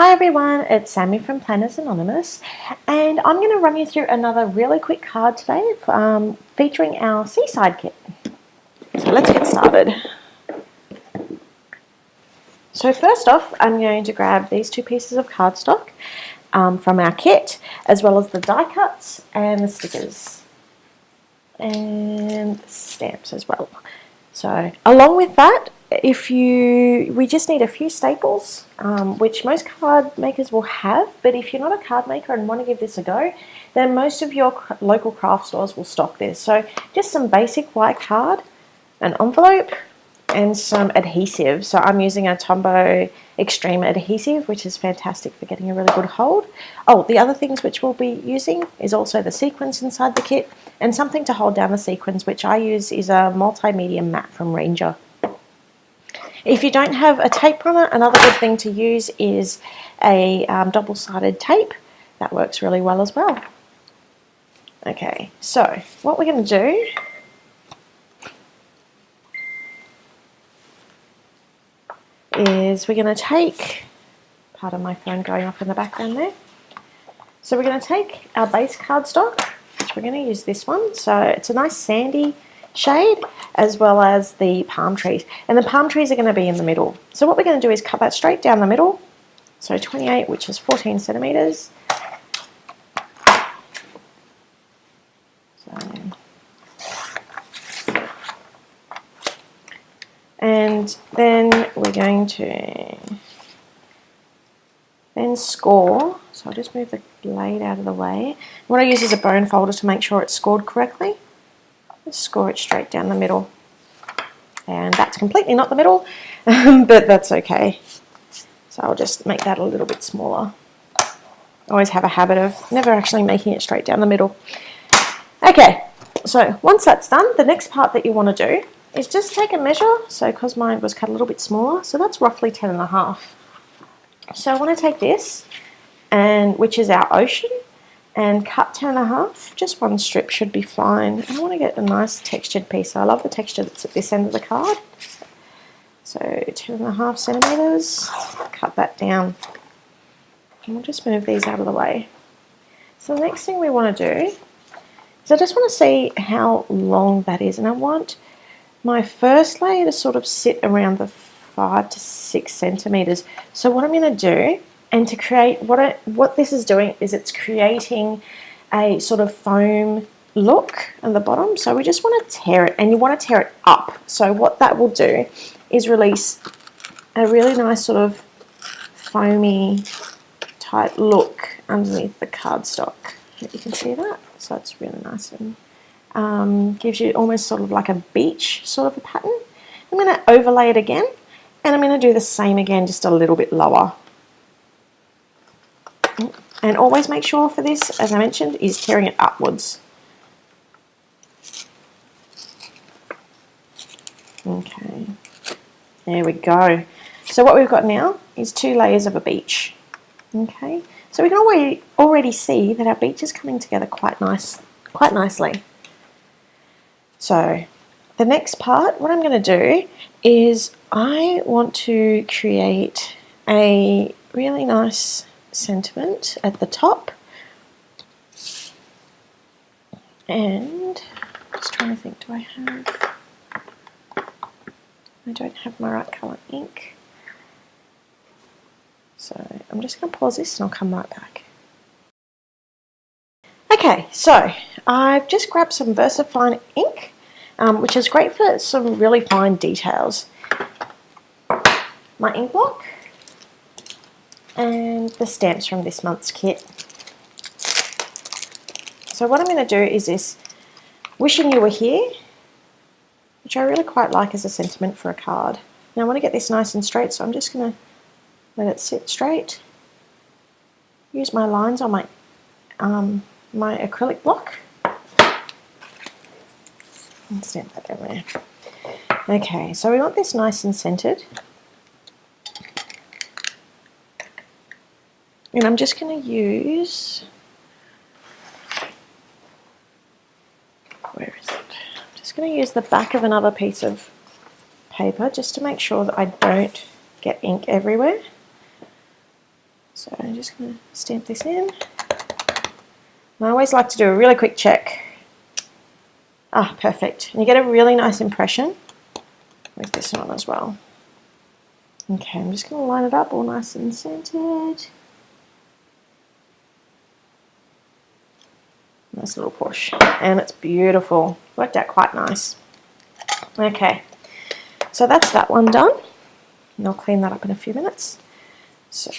Hi everyone, it's Sammy from Planners Anonymous, and I'm going to run you through another really quick card today featuring our Seaside kit. So let's get started. So first off, I'm going to grab these two pieces of cardstock from our kit, as well as the die cuts and the stickers and the stamps as well. So along with that, we just need a few staples, which most card makers will have, but if you're not a card maker and want to give this a go, then most of your local craft stores will stock this. So just some basic white card, an envelope, and some adhesive. So I'm using a Tombow Extreme adhesive, which is fantastic for getting a really good hold. Oh, the other things which we'll be using is also the sequins inside the kit and something to hold down the sequins, which I use is a multimedia mat from Ranger. If you don't have a tape runner, another good thing to use is a double-sided tape. That works really well as well. Okay, so what we're going to do is we're going to take, pardon my phone going off in the background there. So we're going to take our base cardstock, which we're going to use this one. So it's a nice sandy shade, as well as the palm trees. And the palm trees are going to be in the middle. So what we're going to do is cut that straight down the middle. So 28, which is 14 centimetres. And then we're going to then score. So I'll just move the blade out of the way. What I use is a bone folder to make sure it's scored correctly. Just score it straight down the middle. And that's completely not the middle, but that's okay. So I'll just make that a little bit smaller. I always have a habit of never actually making it straight down the middle. Okay, so once that's done, the next part that you want to do is just take a measure. So because mine was cut a little bit smaller, so that's roughly 10.5. So I want to take this, and which is our ocean, and cut 10.5. Just one strip should be fine. And I want to get a nice textured piece. I love the texture that's at this end of the card. So 10.5 centimetres. Cut that down. And we'll just move these out of the way. So the next thing we want to do is I just want to see how long that is, and I want my first layer to sort of sit around the 5 to 6 centimetres. So what I'm going to do, and to create, what this is doing is it's creating a sort of foam look at the bottom. So we just want to tear it, and you want to tear it up. So what that will do is release a really nice sort of foamy type look underneath the cardstock. You can see that? So it's really nice and gives you almost sort of like a beach sort of a pattern. I'm going to overlay it again, and I'm going to do the same again, just a little bit lower. And always make sure for this, as I mentioned, is tearing it upwards. Okay, there we go. So what we've got now is 2 layers of a beach. Okay, so we can already see that our beach is coming together quite nicely. So the next part, what I'm going to do is I want to create a really nice sentiment at the top, and just trying to think, I don't have my right colour ink, so I'm just going to pause this and I'll come right back. Okay, so I've just grabbed some VersaFine ink, which is great for some really fine details. My ink block, and the stamps from this month's kit. So what I'm going to do is this "Wishing You Were Here," which I really quite like as a sentiment for a card. Now I want to get this nice and straight, so I'm just going to let it sit straight. Use my lines on my acrylic block and stamp that down there. Okay, so we want this nice and centered. And I'm just going to use, where is it? I'm just going to use the back of another piece of paper just to make sure that I don't get ink everywhere. So I'm just going to stamp this in. And I always like to do a really quick check. Ah, perfect. And you get a really nice impression with this one as well. Okay, I'm just going to line it up all nice and centered. Nice little push. And it's beautiful. Worked out quite nice. Okay, so that's that one done. And I'll clean that up in a few minutes. So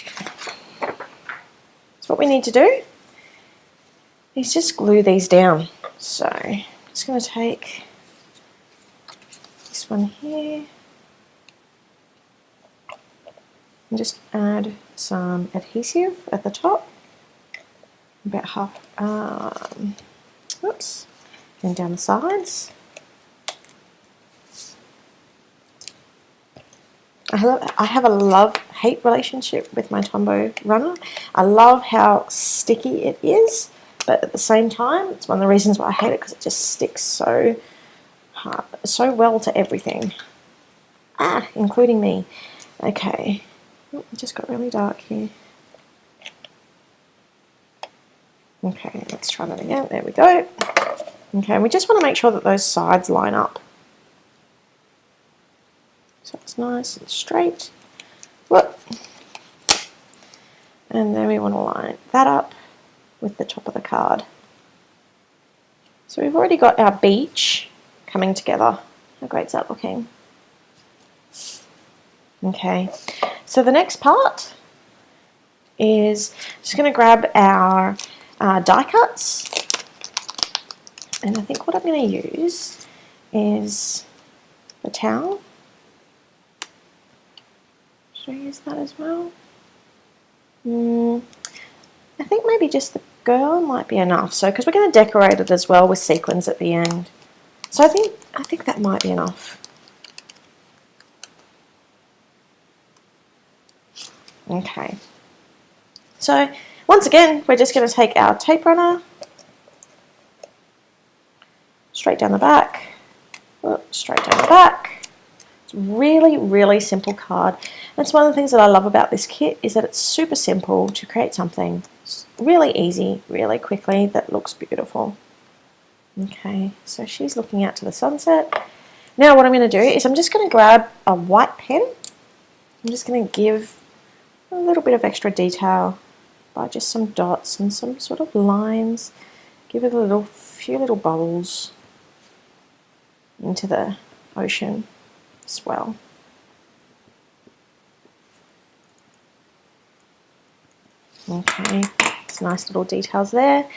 what we need to do is just glue these down. So I'm just going to take this one here and just add some adhesive at the top, about half, oops, and down the sides. I have a love-hate relationship with my Tombow runner. I love how sticky it is, but at the same time, it's one of the reasons why I hate it, because it just sticks so hard, so well to everything. Including me. Okay, it just got really dark here. Okay, let's try that again. There we go. Okay, we just want to make sure that those sides line up. So it's nice and straight. Whoop. And then we want to line that up with the top of the card. So we've already got our beach coming together. How great is that looking? Okay, so the next part is just going to grab our die cuts. And I think what I'm going to use is the towel. Should I use that as well? I think maybe just the girl might be enough. So, because we're going to decorate it as well with sequins at the end. So I think that might be enough. Okay. So once again, we're just going to take our tape runner straight down the back, straight down the back. Really, really simple card. That's one of the things that I love about this kit, is that it's super simple to create something really easy, really quickly, that looks beautiful. Okay, so she's looking out to the sunset. Now what I'm going to do is I'm just going to grab a white pen. I'm just going to give a little bit of extra detail by just some dots and some sort of lines. Give it a few little bubbles into the ocean as well. Okay, some nice little details there.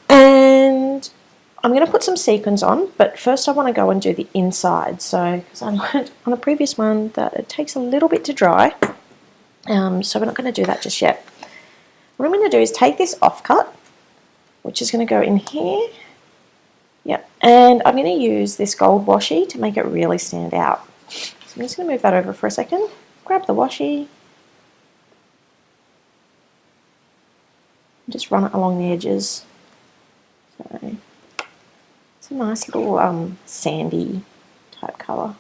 And I'm going to put some sequins on, but first I want to go and do the inside. So, because I learned on a previous one that it takes a little bit to dry, so we're not going to do that just yet. What I'm going to do is take this offcut, which is going to go in here. Yep, and I'm going to use this gold washi to make it really stand out. So I'm just going to move that over for a second. Grab the washi. Just run it along the edges. So it's a nice little sandy type colour.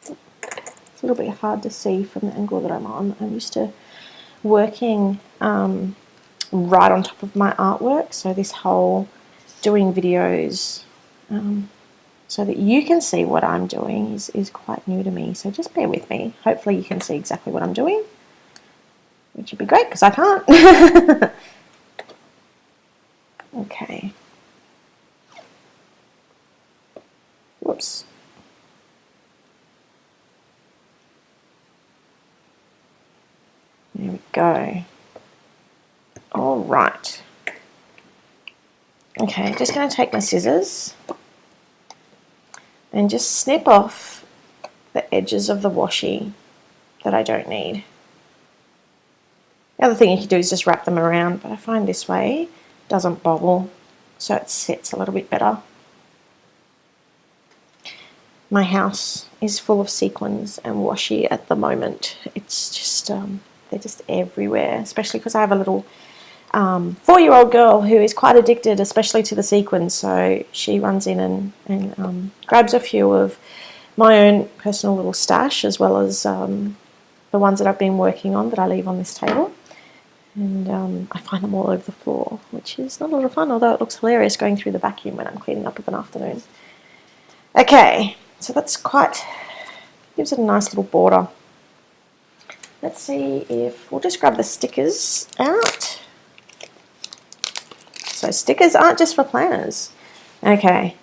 It's a little bit hard to see from the angle that I'm on. I'm used to working right on top of my artwork, so this whole doing videos so that you can see what I'm doing is quite new to me, so just bear with me. Hopefully you can see exactly what I'm doing, which would be great because I can't. Okay. Whoops. There we go. All right. Okay, just going to take my scissors and just snip off the edges of the washi that I don't need. The other thing you can do is just wrap them around, but I find this way doesn't bobble, so it sits a little bit better. My house is full of sequins and washi at the moment. It's just, they're just everywhere, especially because I have a little 4-year-old girl who is quite addicted, especially to the sequins, so she runs in and grabs a few of my own personal little stash, as well as the ones that I've been working on that I leave on this table. And I find them all over the floor, which is not a lot of fun, although it looks hilarious going through the vacuum when I'm cleaning up of an afternoon. Okay, so that's gives it a nice little border. Let's see if, we'll just grab the stickers out. So stickers aren't just for planners. Okay,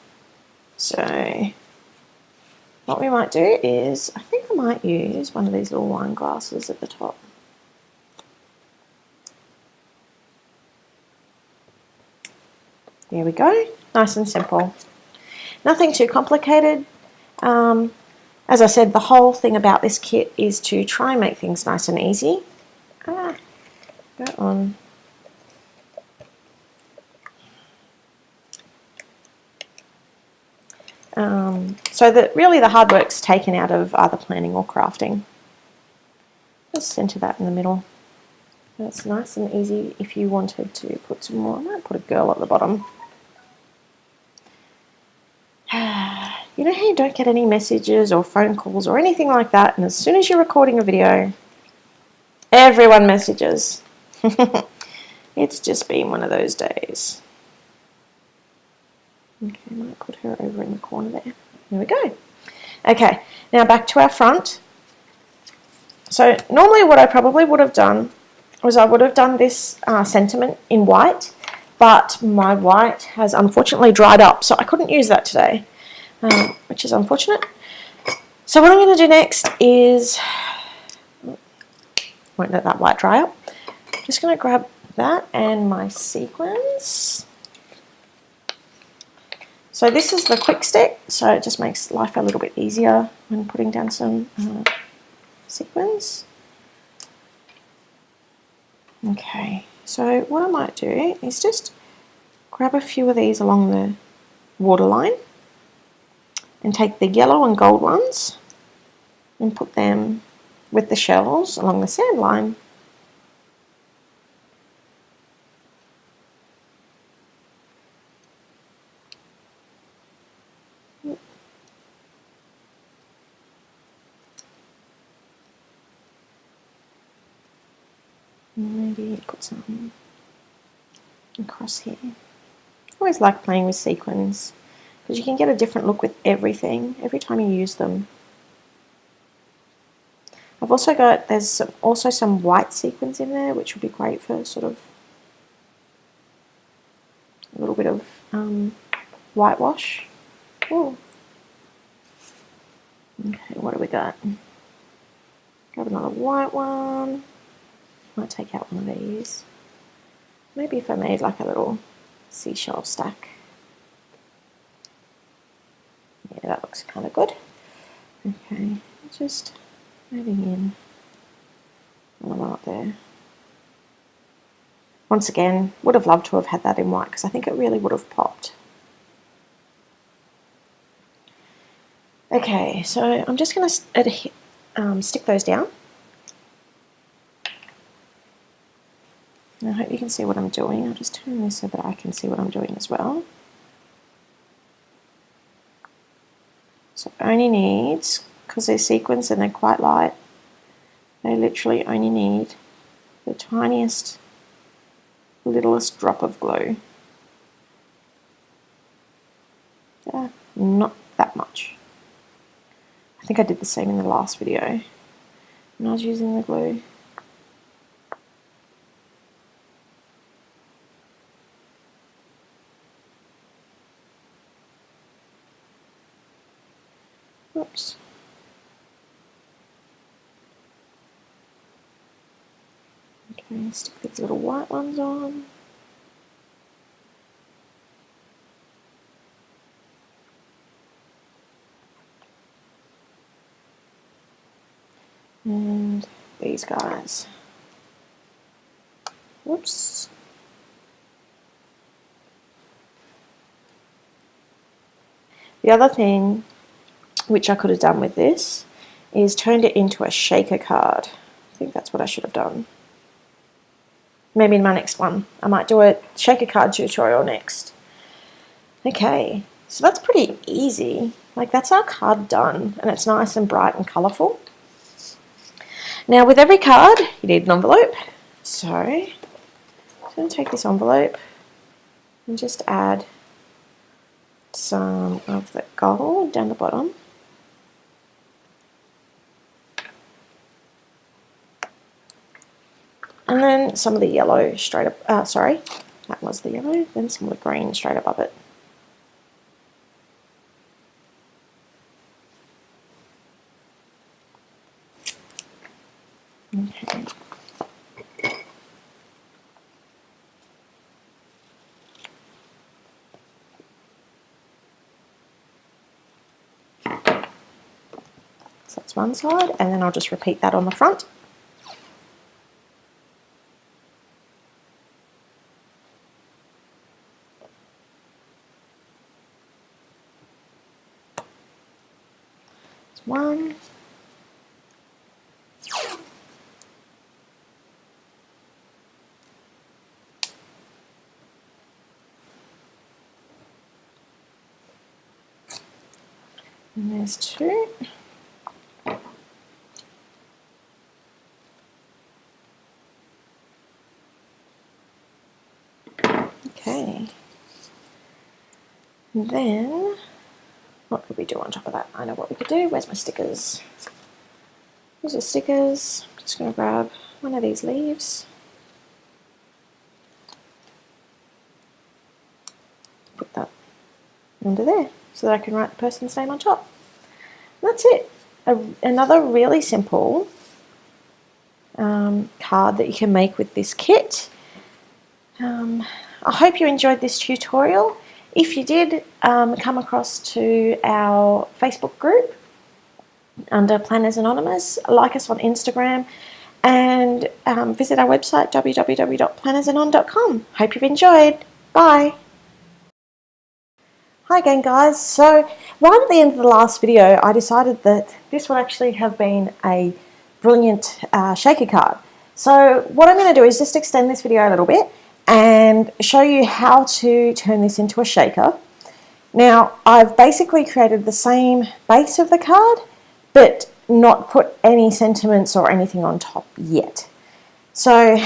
so what we might do is, I think I might use one of these little wine glasses at the top. There we go, nice and simple. Nothing too complicated. As I said, the whole thing about this kit is to try and make things nice and easy. Go on. So that really the hard work's taken out of either planning or crafting. Just center that in the middle. That's nice and easy. If you wanted to put some more, I might put a girl at the bottom. You know how you don't get any messages or phone calls or anything like that, and as soon as you're recording a video, everyone messages. It's just been one of those days. Okay, I might put her over in the corner there. There we go. Okay, now back to our front. So normally what I probably would have done was I would have done this sentiment in white, but my white has unfortunately dried up, so I couldn't use that today, which is unfortunate. So what I'm going to do next is, won't let that white dry up. I'm just going to grab that and my sequins. So this is the quick stick, so it just makes life a little bit easier when putting down some sequins. Okay, so what I might do is just grab a few of these along the waterline and take the yellow and gold ones and put them with the shells along the sand line. Maybe put some across here. I always like playing with sequins because you can get a different look with everything every time you use them. I've also got, there's also some white sequins in there, which would be great for sort of a little bit of whitewash. Ooh. Okay, what do we got? Grab another white one. Might take out one of these. Maybe if I made like a little seashell stack. Yeah, that looks kind of good. Okay, just adding in one up there. Once again, would have loved to have had that in white because I think it really would have popped. Okay, so I'm just going to stick those down. I hope you can see what I'm doing. I'll just turn this so that I can see what I'm doing as well. So it only needs, because they're sequins and they're quite light, they literally only need the tiniest, littlest drop of glue. Yeah, not that much. I think I did the same in the last video when I was using the glue. Oops. Okay, stick these little white ones on. And these guys. Whoops. The other thing which I could have done with this is turned it into a shaker card. I think that's what I should have done. Maybe in my next one. I might do a shaker card tutorial next. Okay, So that's pretty easy. Like, that's our card done, and it's nice and bright and colourful. Now with every card you need an envelope, so I'm going to take this envelope and just add some of the gold down the bottom. And then some of the yellow straight up, sorry, that was the yellow, then some of the green straight above it. Okay. So that's one side, and then I'll just repeat that on the front. That's one. And there's two. Okay. And then, what could we do on top of that? I know what we could do. Where's my stickers? These are stickers. I'm just going to grab one of these leaves. Put that under there so that I can write the person's name on top. And that's it. Another really simple card that you can make with this kit. I hope you enjoyed this tutorial. If you did, come across to our Facebook group under Planners Anonymous, like us on Instagram, and visit our website www.plannersanon.com. Hope you've enjoyed. Bye. Hi again, guys. So right at the end of the last video, I decided that this would actually have been a brilliant shaker card. So what I'm going to do is just extend this video a little bit and show you how to turn this into a shaker. Now, I've basically created the same base of the card, but not put any sentiments or anything on top yet. So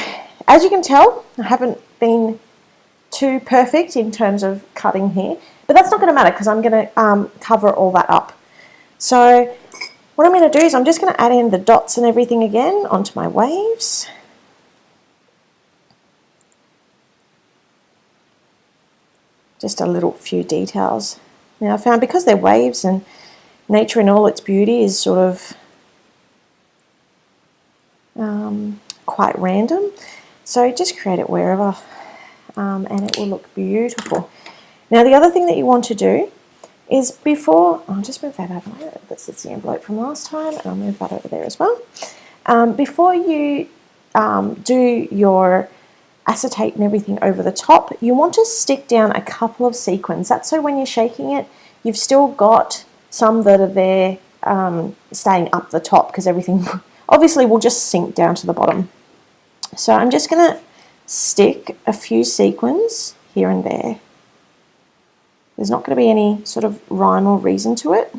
as you can tell, I haven't been too perfect in terms of cutting here, but that's not going to matter because I'm going to cover all that up. So what I'm going to do is I'm just going to add in the dots and everything again onto my waves. Just a little few details. Now I found because they're waves and nature in all its beauty is sort of quite random, so just create it wherever and it will look beautiful. Now the other thing that you want to do is before, I'll just move that over there, that's the envelope from last time, and I'll move that over there as well. Before you do your acetate and everything over the top, you want to stick down a couple of sequins. That's so when you're shaking it, you've still got some that are there staying up the top, because everything obviously will just sink down to the bottom. So I'm just going to stick a few sequins here and there. There's not going to be any sort of rhyme or reason to it.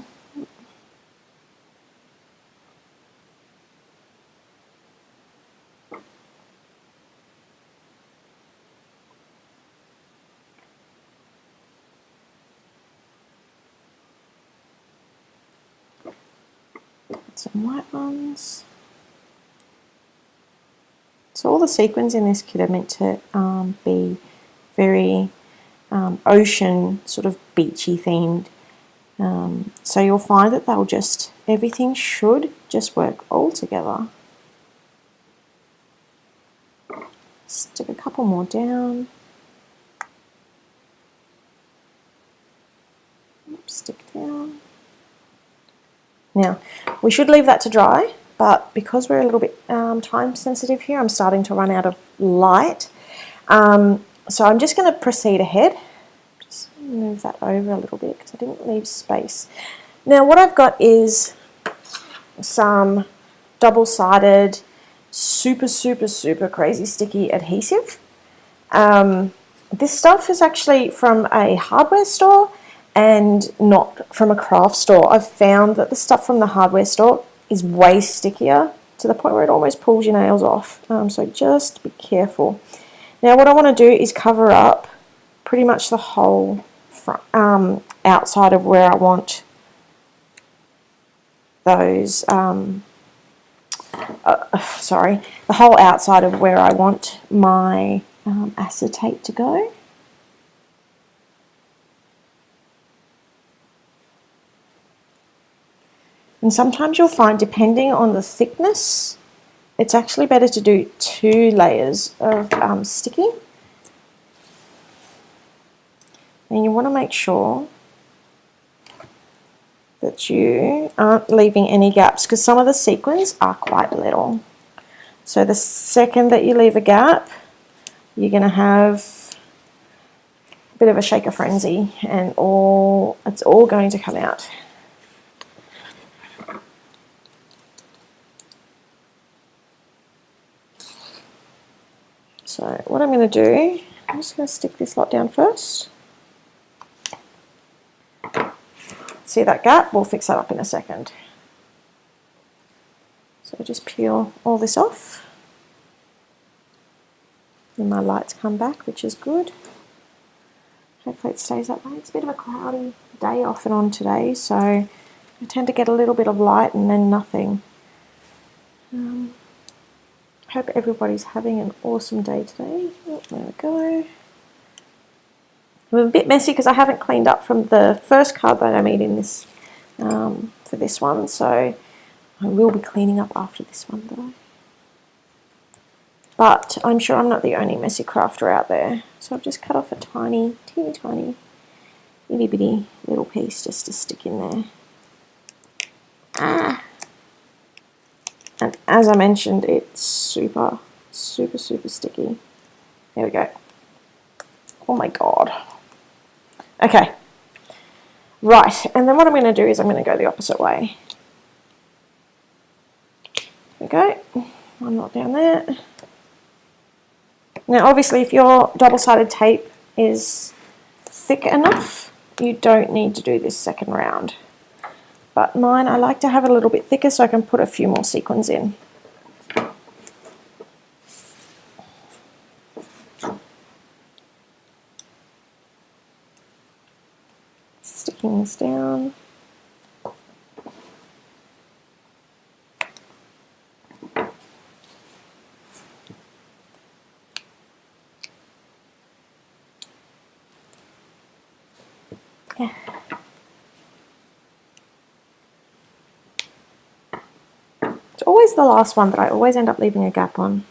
Some white ones. So all the sequins in this kit are meant to be very ocean, sort of beachy themed. So you'll find that they'll just, everything should just work all together. Stick a couple more down. Stick down. Now, we should leave that to dry, but because we're a little bit time sensitive here, I'm starting to run out of light. So I'm just going to proceed ahead. Just move that over a little bit because I didn't leave space. Now what I've got is some double-sided, super crazy sticky adhesive. This stuff is actually from a hardware store, and not from a craft store. I've found that the stuff from the hardware store is way stickier to the point where it almost pulls your nails off. So just be careful. Now what I want to do is cover up pretty much the whole front, outside of where I want those, the whole outside of where I want my acetate to go. And sometimes you'll find, depending on the thickness, it's actually better to do 2 layers of sticky. And you want to make sure that you aren't leaving any gaps, because some of the sequins are quite little. So the second that you leave a gap, you're going to have a bit of a shaker frenzy, and it's all going to come out. So what I'm going to do, I'm just going to stick this lot down first. See that gap? We'll fix that up in a second. So just peel all this off. And my lights come back, which is good. Hopefully it stays that way. It's a bit of a cloudy day off and on today, so I tend to get a little bit of light and then nothing. Hope everybody's having an awesome day today. Oh, there we go. I'm a bit messy because I haven't cleaned up from the first card that I made in this for this one, so I will be cleaning up after this one though. But I'm sure I'm not the only messy crafter out there. So I've just cut off a tiny, teeny tiny, itty bitty little piece just to stick in there. And as I mentioned, it's super, super, super sticky. There we go. Oh my God. Okay. Right, and then what I'm going to do is I'm going to go the opposite way. There we go. I'm not down there. Now obviously if your double-sided tape is thick enough, you don't need to do this second round. But mine, I like to have it a little bit thicker so I can put a few more sequins in. Sticking this down. Yeah. It's always the last one that I always end up leaving a gap on.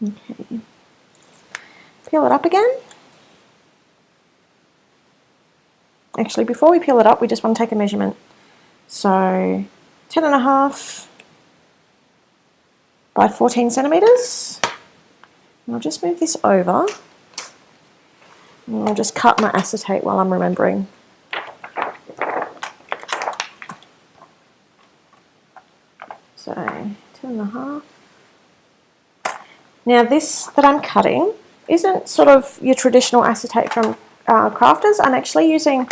Okay. Peel it up again. Actually, before we peel it up, we just want to take a measurement. So 10.5 by 14 centimeters. And I'll just move this over. And I'll just cut my acetate while I'm remembering. So 10.5. Now this that I'm cutting isn't sort of your traditional acetate from crafters. I'm actually using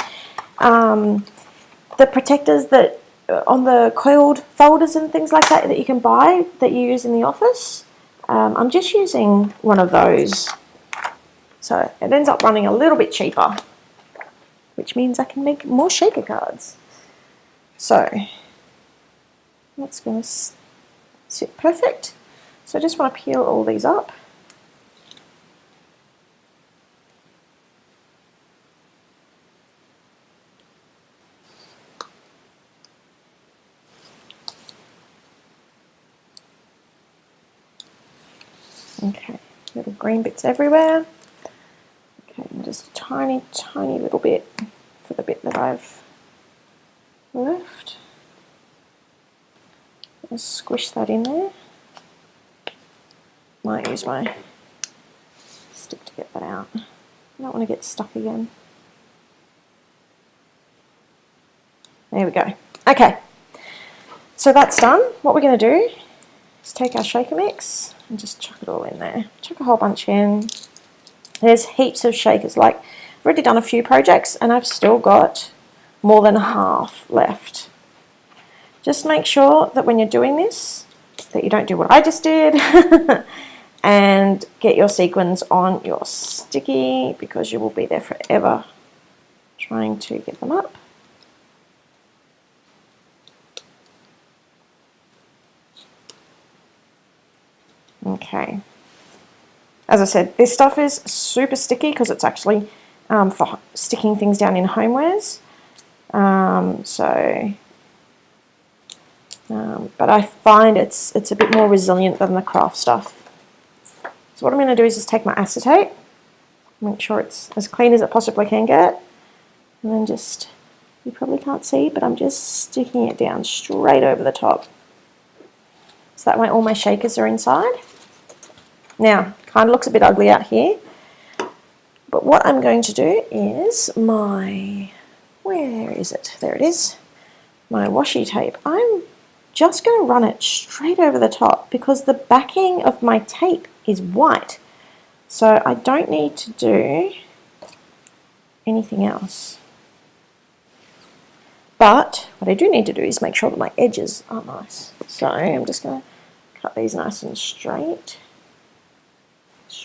the protectors that on the coiled folders and things like that you can buy that you use in the office. I'm just using one of those. So it ends up running a little bit cheaper, which means I can make more shaker cards. So that's going to sit perfect. So I just want to peel all these up. Okay, little green bits everywhere. Okay, and just a tiny, tiny little bit for the bit that I've left. Just squish that in there. Might use my stick to get that out. I don't want to get stuck again. There we go. Okay, so that's done. What we're going to do is take our shaker mix and just chuck it all in there. Chuck a whole bunch in. There's heaps of shakers. Like I've already done a few projects and I've still got more than half left. Just make sure that when you're doing this, that you don't do what I just did and get your sequins on your sticky, because you will be there forever trying to get them up. Okay. As I said, this stuff is super sticky because it's actually for sticking things down in homewares. But I find it's a bit more resilient than the craft stuff. So what I'm going to do is just take my acetate, make sure it's as clean as it possibly can get, and then just, you probably can't see, but I'm just sticking it down straight over the top. So that way all my shakers are inside. Now, kind of looks a bit ugly out here, but what I'm going to do is where is it? There it is, my washi tape. I'm just going to run it straight over the top because the backing of my tape is white. So I don't need to do anything else. But what I do need to do is make sure that my edges are nice. So I'm just going to cut these nice and straight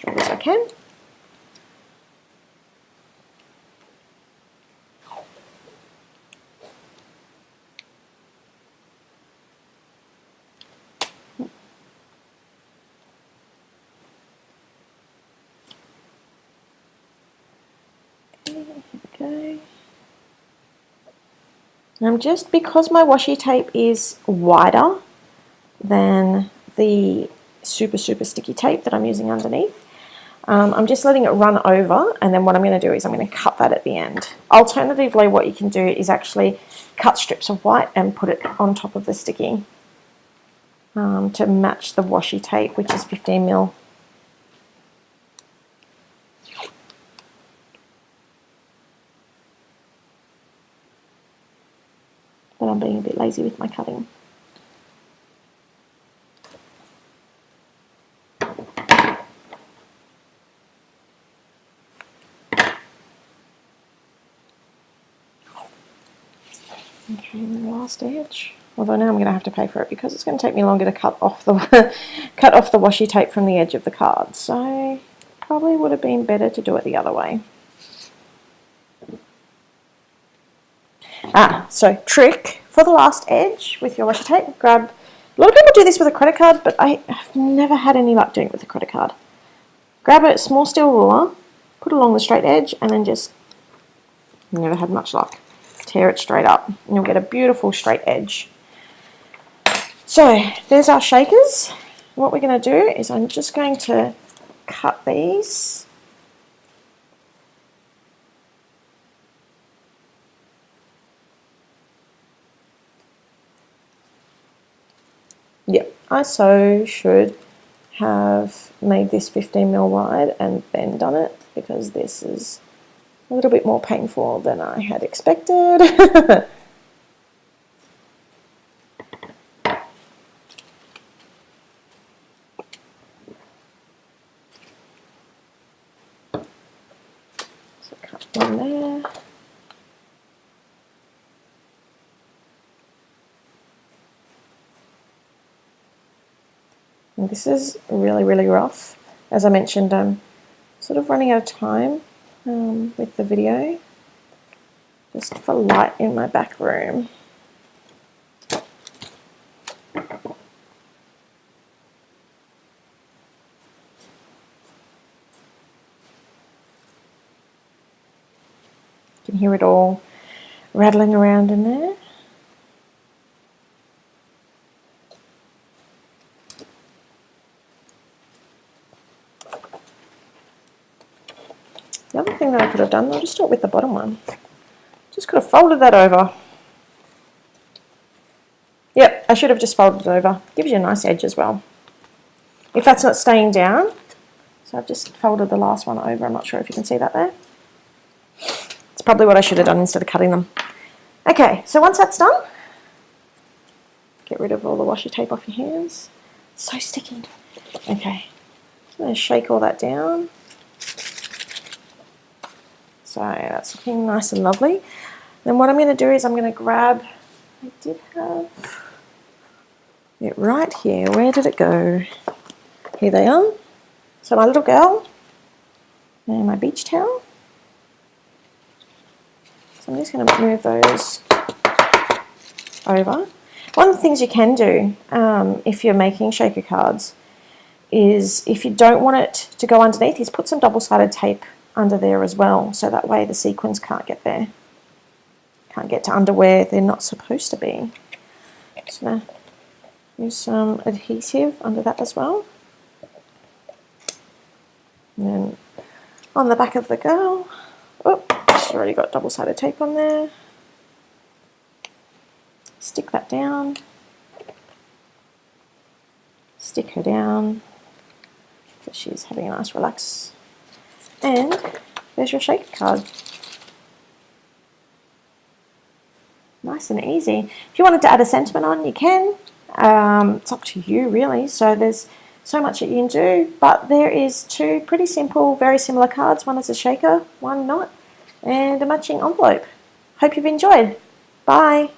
as I can. Okay. And just because my washi tape is wider than the super sticky tape that I'm using underneath, I'm just letting it run over, and then what I'm going to do is I'm going to cut that at the end. Alternatively, what you can do is actually cut strips of white and put it on top of the sticky to match the washi tape, which is 15mm. But I'm being a bit lazy with my cutting. Okay, and the last edge. Although now I'm going to have to pay for it because it's going to take me longer to cut off the cut off the washi tape from the edge of the card. So probably would have been better to do it the other way. So trick for the last edge with your washi tape, grab, a lot of people do this with a credit card, but I have never had any luck doing it with a credit card. Grab a small steel ruler, put it along the straight edge, and then just, never had much luck, tear it straight up, and you'll get a beautiful straight edge. So there's our shakers. What we're going to do is I'm just going to cut these. Yep, I so should have made this 15mm wide and then done it, because this is a little bit more painful than I had expected. So cut one there. And this is really rough. As I mentioned, I'm sort of running out of time with the video, just for light in my back room. You can hear it all rattling around in there. The other thing that I could have done, I'll just do it with the bottom one. Just could have folded that over. Yep, I should have just folded it over. Gives you a nice edge as well. If that's not staying down, so I've just folded the last one over. I'm not sure if you can see that there. It's probably what I should have done instead of cutting them. Okay, so once that's done, get rid of all the washi tape off your hands. It's so sticky. Okay, I'm going to shake all that down. So that's looking nice and lovely. Then what I'm going to do is I'm going to grab, I did have it right here. Where did it go? Here they are. So my little girl and my beach towel. So I'm just going to move those over. One of the things you can do if you're making shaker cards is, if you don't want it to go underneath, is put some double-sided tape under there as well, so that way the sequins can't get there. Can't get to under where they're not supposed to be. Just going to use some adhesive under that as well. And then on the back of the girl, oh, she's already got double-sided tape on there. Stick that down. Stick her down, so she's having a nice relax. And there's your shaker card. Nice and easy. If you wanted to add a sentiment on, you can. It's up to you, really. So there's so much that you can do, but there is two pretty simple, very similar cards. One is a shaker, one not, and a matching envelope. Hope you've enjoyed. Bye.